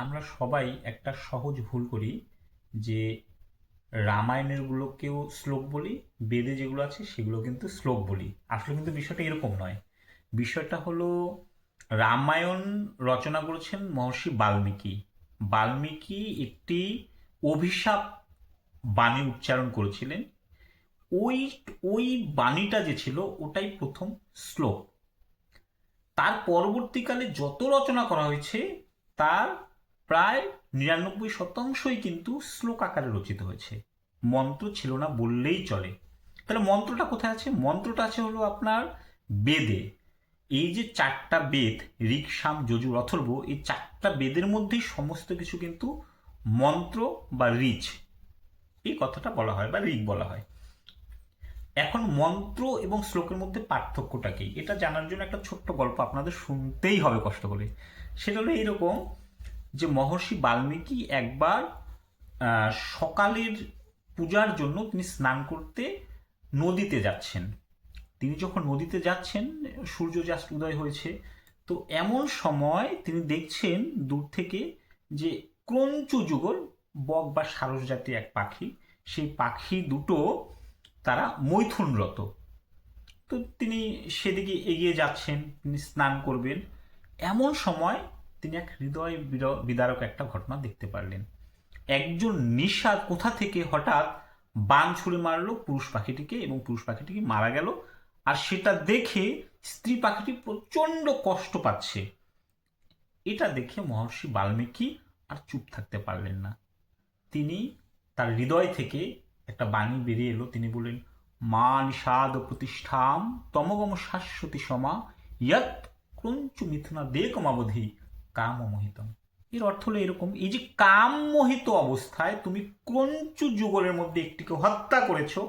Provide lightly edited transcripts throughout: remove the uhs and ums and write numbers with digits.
আমরা সবাই একটা সহজ ভুল করি যে রামায়ণের গুলোকেও শ্লোক বলি, বেদে যেগুলো আছে সেগুলো কিন্তু শ্লোক বলি। আসলে কিন্তু বিষয়টা এরকম নয়। বিষয়টা হলো, রামায়ণ রচনা করেছেন মহর্ষি বাল্মীকি। বাল্মীকি একটি অভিশাপ বাণী উচ্চারণ করেছিলেন। ওই ওই বাণীটা যে ছিল ওটাই প্রথম শ্লোক। তার পরবর্তীকালে যত রচনা করা হয়েছে তার প্রায় 99% কিন্তু শ্লোক আকারে রচিত হয়েছে। মন্ত্র ছিল না বললেই চলে। তাহলে মন্ত্রটা কোথায় আছে? মন্ত্রটা আছে হলো আপনার বেদে। এই যে চারটা বেদ, ঋক, সাম, যজুর, অথর্ব, এই চারটা বেদের মধ্যেই সমস্ত কিছু কিন্তু মন্ত্র বা ঋচ, এই কথাটা বলা হয় বা ঋক বলা হয়। এখন মন্ত্র এবং শ্লোকের মধ্যে পার্থক্যটা কি, এটা জানার জন্য একটা ছোট্ট গল্প আপনাদের শুনতেই হবে কষ্ট করে। সেটা হলো এইরকম, যে মহর্ষি বাল্মীকি একবার সকালের পূজার জন্য তিনি স্নান করতে নদীতে যাচ্ছেন। তিনি যখন নদীতে যাচ্ছেন, সূর্য জাস্ট উদয় হয়েছে, তো এমন সময় তিনি দেখছেন দূর থেকে যে ক্রঞ্চ যুগল বক বা সারস জাতীয় এক পাখি, সেই পাখি দুটো তারা মৈথুনরত। তো তিনি সেদিকে এগিয়ে যাচ্ছেন, তিনি স্নান করবেন। এমন সময় তিনি এক হৃদয় বিদারক একটা ঘটনা দেখতে পারলেন। একজন নিশাদ কোথা থেকে হঠাৎ বান ছুড়ে মারলো পুরুষ পাখিটিকে, এবং পুরুষ পাখিটিকে মারা গেল। আর সেটা দেখে স্ত্রী পাখিটি প্রচন্ড কষ্ট পাচ্ছে। এটা দেখে মহর্ষি বাল্মীকি আর চুপ থাকতে পারলেন না। তিনি তার হৃদয় থেকে একটা বাণী বেরিয়ে এলো। তিনি বললেন, মা নিষাদ প্রতিষ্ঠাম তমগম শাশ্বতী সমা ইয়ৎ ক্রঞ্চু মিথুনা দেকমাবধি কাম মোহিতম। এর অর্থ হলো এরকম, এই যে কাম মোহিত অবস্থায় তুমি ক্রঞ্চু যুগলের মধ্যে একটিকে হত্যা করেছো,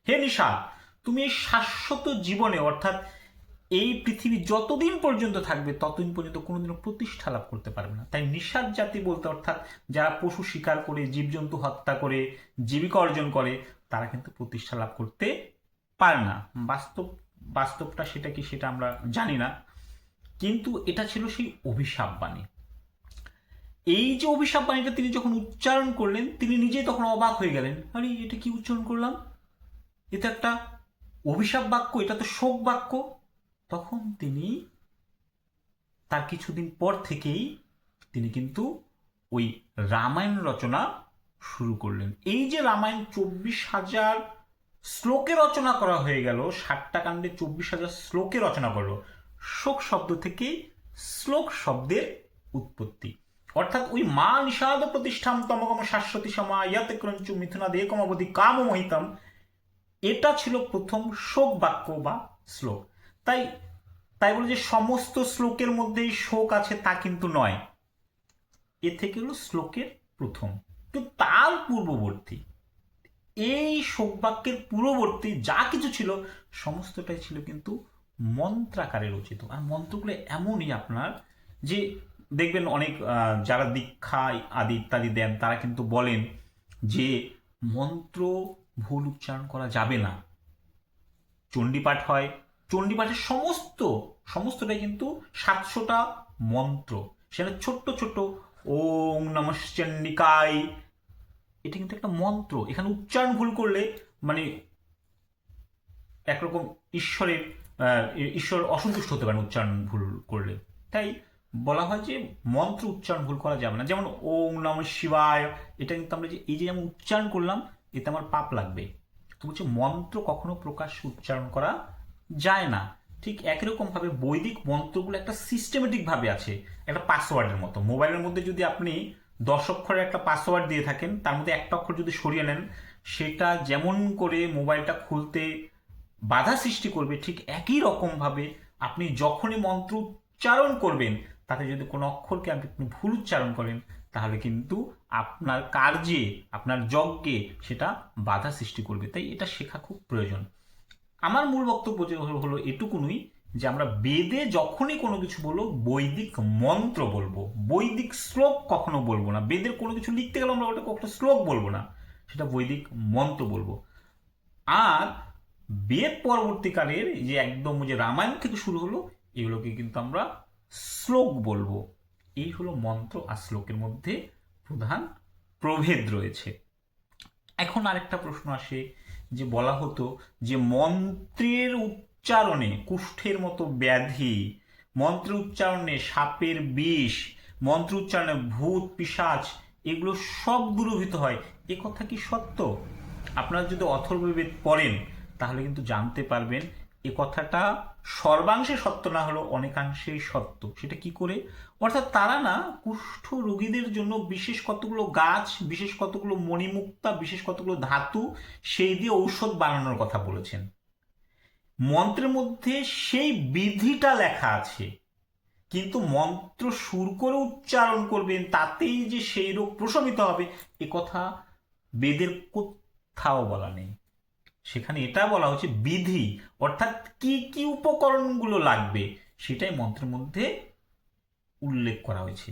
হে নিষাদ, তুমি এই শাশ্বত জীবনে, অর্থাৎ এই পৃথিবী যতদিন পর্যন্ত থাকবে ততদিন পর্যন্ত কোনোদিনও প্রতিষ্ঠা লাভ করতে পারবে না। তাই নিষাদ জাতি বলতে অর্থাৎ যারা পশু শিকার করে, জীবজন্তু হত্যা করে জীবিকা অর্জন করে, তারা কিন্তু প্রতিষ্ঠা লাভ করতে পারে না। বাস্তবটা সেটা কি সেটা আমরা জানি না, কিন্তু এটা ছিল সেই অভিশাপ বাণী। এই যে অভিশাপ বাণীটা তিনি যখন উচ্চারণ করলেন, তিনি নিজেই তখন অবাক হয়ে গেলেন, আরে এটা কি উচ্চারণ করলাম, এটা একটা অভিশাপ বাক্য, এটা তো শোক বাক্য। তখন তিনি তার কিছুদিন পর থেকেই তিনি কিন্তু ওই রামায়ণ রচনা শুরু করলেন। এই যে রামায়ণ 24,000 শ্লোকে রচনা করা হয়ে গেল, 60টা কাণ্ডে 24,000 শ্লোকে রচনা করলো, শোক শব্দ থেকেই শ্লোক শব্দের উৎপত্তি। অর্থাৎ ওই মা নিষাদ প্রতিষ্ঠাম তমগম শাশ্বতী সমা ইয়াতে ক্রঞ্চু মিথুনা দেকম অবধি কাম মোহিতম, এটা ছিল প্রথম শোক বাক্য বা শ্লোক। তাই তাই বলে যে সমস্ত শ্লোকের মধ্যেই শোক আছে তা কিন্তু নয়। এ থেকে হলো শ্লোকের প্রথম। তো তার পূর্ববর্তী, এই শোক বাক্যের পূর্ববর্তী যা কিছু ছিল সমস্তটাই ছিল কিন্তু মন্ত্রাকারে রচিত। আর মন্ত্রগুলো এমনই আপনার, যে দেখবেন অনেক যারা দীক্ষা আদি ইত্যাদি দেন তারা কিন্তু বলেন যে মন্ত্র ভুল উচ্চারণ করা যাবে না। চণ্ডীপাঠ হয়, চণ্ডীপাঠের সমস্তটাই কিন্তু 700টা মন্ত্র। সেটা ছোট্ট ছোট্ট ওং নমঃ চণ্ডিকায়, এটা কিন্তু একটা মন্ত্র। এখানে উচ্চারণ ভুল করলে মানে একরকম ঈশ্বরের ঈশ্বর অসন্তুষ্ট হতে পারেন উচ্চারণ ভুল করলে। তাই বলা হয় যে মন্ত্র উচ্চারণ ভুল করা যাবে না। যেমন ওং নমঃ শিবায়, এটা কিন্তু আমরা যে এই যে যেমন উচ্চারণ করলাম, এতে আমার পাপ লাগবে। তো বলছে মন্ত্র কখনো প্রকাশ্যে উচ্চারণ করা যায় না। ঠিক একই রকম ভাবে বৈদিক মন্ত্রগুলো একটা সিস্টেমেটিক ভাবে আছে, একটা পাসওয়ার্ডের মতো। মোবাইলের মধ্যে যদি আপনি 10 অক্ষরের একটা পাসওয়ার্ড দিয়ে থাকেন, তার মধ্যে একটা অক্ষর যদি সরিয়ে নেন, সেটা যেমন করে মোবাইলটা খুলতে বাধা সৃষ্টি করবে, ঠিক একই রকম ভাবে আপনি যখনই মন্ত্র উচ্চারণ করবেন, তাতে যদি কোনো অক্ষরকে আপনি ভুল উচ্চারণ করেন, তাহলে কিন্তু আপনার কার্যে, আপনার যজ্ঞে সেটা বাধা সৃষ্টি করবে। তাই এটা শেখা খুব প্রয়োজন। আমার মূল বক্তব্য হলো এটুকুনই, যে আমরা বেদে যখনই কোনো কিছু বলবো বৈদিক মন্ত্র বলবো, বৈদিক শ্লোক কখনো বলবো না। বেদের কোনো কিছু লিখতে গেলে আমরা ওটা কখনো শ্লোক বলবো না, সেটা বৈদিক মন্ত্র বলবো। আর বেদ পরবর্তীকালের যে একদম যে রামায়ণ থেকে শুরু হলো, এগুলোকে কিন্তু আমরা শ্লোক বলবো। এই হলো মন্ত্র আর শ্লোকের মধ্যে প্রধান প্রভেদ রয়েছে। এখন আরেকটা প্রশ্ন আসে, যে বলা হতো যে মন্ত্রের উচ্চারণে কুষ্ঠের মতো ব্যাধি, মন্ত্র উচ্চারণে সাপের বিষ, মন্ত্র উচ্চারণে ভূত পিশাচ এগুলো সব দূরীভূত হয়, এ কথা কি সত্য? আপনারা যদি অথর্ববেদ পড়েন তাহলে কিন্তু জানতে পারবেন এ কথাটা সর্বাংশে সত্য না হলেও অনেকাংশেই সত্য। সেটা কি করে? অর্থাৎ তারা না কুষ্ঠ রোগীদের জন্য বিশেষ কতগুলো গাছ, বিশেষ কতগুলো মণিমুক্তা, বিশেষ কতগুলো ধাতু সেই দিয়ে ঔষধ বানানোর কথা বলেছেন। মন্ত্রের মধ্যে সেই বিধিটা লেখা আছে, কিন্তু মন্ত্র সুর করে উচ্চারণ করবেন তাতেই যে সেই রোগ প্রশমিত হবে এ কথা বেদের কোথাও বলা নেই। সেখানে এটা বলা হচ্ছে বিধি, অর্থাৎ কি কি উপকরণগুলো লাগবে সেটাই মন্ত্রের মধ্যে উল্লেখ করা হয়েছে।